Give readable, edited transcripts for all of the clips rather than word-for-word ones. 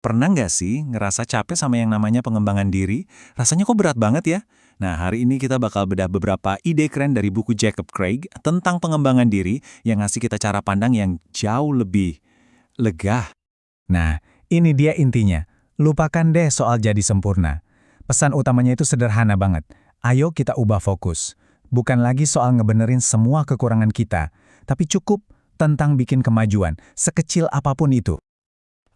Pernah nggak sih ngerasa capek sama yang namanya pengembangan diri? Rasanya kok berat banget ya? Nah, hari ini kita bakal bedah beberapa ide keren dari buku Jacob Craig tentang pengembangan diri yang ngasih kita cara pandang yang jauh lebih lega. Nah, ini dia intinya. Lupakan deh soal jadi sempurna. Pesan utamanya itu sederhana banget. Ayo kita ubah fokus. Bukan lagi soal ngebenerin semua kekurangan kita, tapi cukup tentang bikin kemajuan, sekecil apapun itu.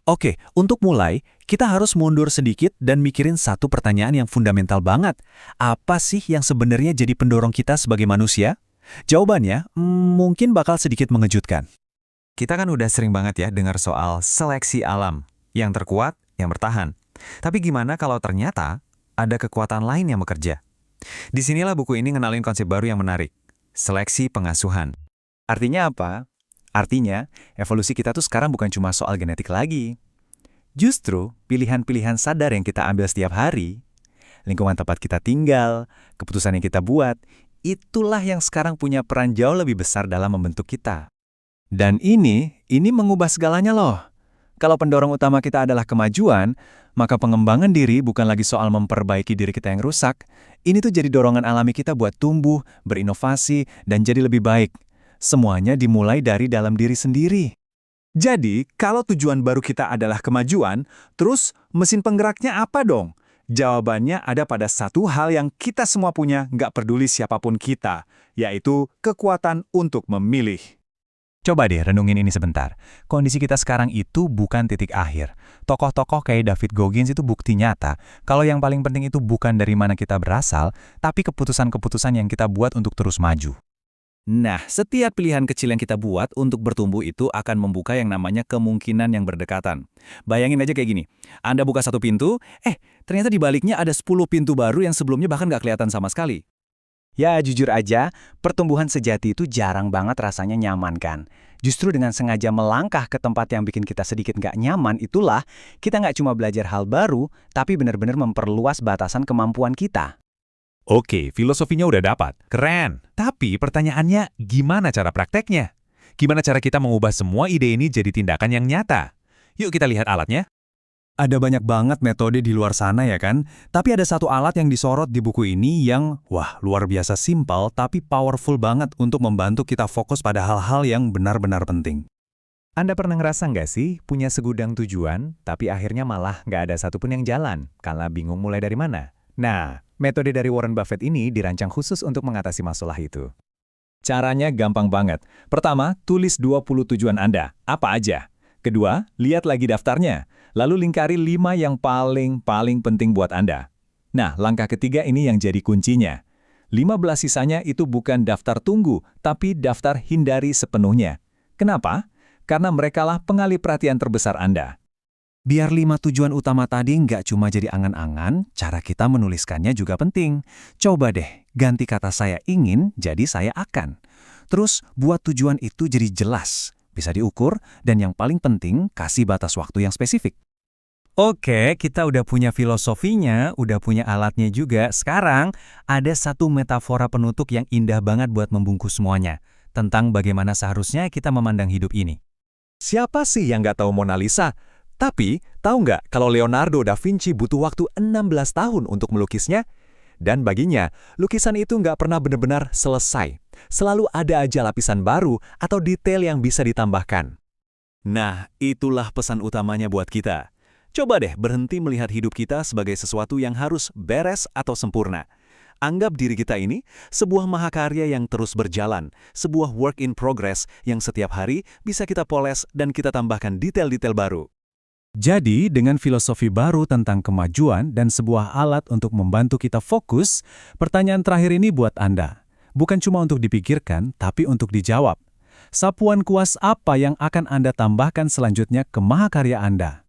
Oke, untuk mulai, kita harus mundur sedikit dan mikirin satu pertanyaan yang fundamental banget. Apa sih yang sebenarnya jadi pendorong kita sebagai manusia? Jawabannya mungkin bakal sedikit mengejutkan. Kita kan udah sering banget ya dengar soal seleksi alam. Yang terkuat, yang bertahan. Tapi gimana kalau ternyata ada kekuatan lain yang bekerja? Disinilah buku ini ngenalin konsep baru yang menarik. Seleksi pengasuhan. Artinya apa? Artinya, evolusi kita tuh sekarang bukan cuma soal genetik lagi. Justru, pilihan-pilihan sadar yang kita ambil setiap hari, lingkungan tempat kita tinggal, keputusan yang kita buat, itulah yang sekarang punya peran jauh lebih besar dalam membentuk kita. Dan ini mengubah segalanya loh. Kalau pendorong utama kita adalah kemajuan, maka pengembangan diri bukan lagi soal memperbaiki diri kita yang rusak. Ini tuh jadi dorongan alami kita buat tumbuh, berinovasi, dan jadi lebih baik. Semuanya dimulai dari dalam diri sendiri. Jadi, kalau tujuan baru kita adalah kemajuan, terus mesin penggeraknya apa dong? Jawabannya ada pada satu hal yang kita semua punya, nggak peduli siapapun kita, yaitu kekuatan untuk memilih. Coba deh renungin ini sebentar. Kondisi kita sekarang itu bukan titik akhir. Tokoh-tokoh kayak David Goggins itu bukti nyata. Kalau yang paling penting itu bukan dari mana kita berasal, tapi keputusan-keputusan yang kita buat untuk terus maju. Nah, setiap pilihan kecil yang kita buat untuk bertumbuh itu akan membuka yang namanya kemungkinan yang berdekatan. Bayangin aja kayak gini, Anda buka satu pintu, ternyata di baliknya ada 10 pintu baru yang sebelumnya bahkan nggak kelihatan sama sekali. Ya, jujur aja, pertumbuhan sejati itu jarang banget rasanya nyaman kan. Justru dengan sengaja melangkah ke tempat yang bikin kita sedikit nggak nyaman, itulah kita nggak cuma belajar hal baru, tapi benar-benar memperluas batasan kemampuan kita. Oke, filosofinya udah dapat. Keren. Tapi pertanyaannya, gimana cara prakteknya? Gimana cara kita mengubah semua ide ini jadi tindakan yang nyata? Yuk kita lihat alatnya. Ada banyak banget metode di luar sana ya kan? Tapi ada satu alat yang disorot di buku ini yang, luar biasa simpel tapi powerful banget untuk membantu kita fokus pada hal-hal yang benar-benar penting. Anda pernah ngerasa nggak sih punya segudang tujuan, tapi akhirnya malah nggak ada satupun yang jalan, karena bingung mulai dari mana? Nah, metode dari Warren Buffett ini dirancang khusus untuk mengatasi masalah itu. Caranya gampang banget. Pertama, tulis 20 tujuan Anda. Apa aja? Kedua, lihat lagi daftarnya. Lalu lingkari 5 yang paling penting buat Anda. Nah, langkah ketiga ini yang jadi kuncinya. 15 sisanya itu bukan daftar tunggu, tapi daftar hindari sepenuhnya. Kenapa? Karena merekalah pengalih perhatian terbesar Anda. Biar 5 tujuan utama tadi nggak cuma jadi angan-angan, cara kita menuliskannya juga penting. Coba deh, ganti kata saya ingin jadi saya akan. Terus buat tujuan itu jadi jelas, bisa diukur, dan yang paling penting, kasih batas waktu yang spesifik. Oke, kita udah punya filosofinya, udah punya alatnya juga. Sekarang, ada satu metafora penutup yang indah banget buat membungkus semuanya, tentang bagaimana seharusnya kita memandang hidup ini. Siapa sih yang nggak tahu Mona Lisa? Tapi, tahu nggak kalau Leonardo da Vinci butuh waktu 16 tahun untuk melukisnya? Dan baginya, lukisan itu nggak pernah benar-benar selesai. Selalu ada aja lapisan baru atau detail yang bisa ditambahkan. Nah, itulah pesan utamanya buat kita. Coba deh berhenti melihat hidup kita sebagai sesuatu yang harus beres atau sempurna. Anggap diri kita ini sebuah mahakarya yang terus berjalan, sebuah work in progress yang setiap hari bisa kita poles dan kita tambahkan detail-detail baru. Jadi, dengan filosofi baru tentang kemajuan dan sebuah alat untuk membantu kita fokus, pertanyaan terakhir ini buat Anda. Bukan cuma untuk dipikirkan, tapi untuk dijawab. Sapuan kuas apa yang akan Anda tambahkan selanjutnya ke mahakarya Anda?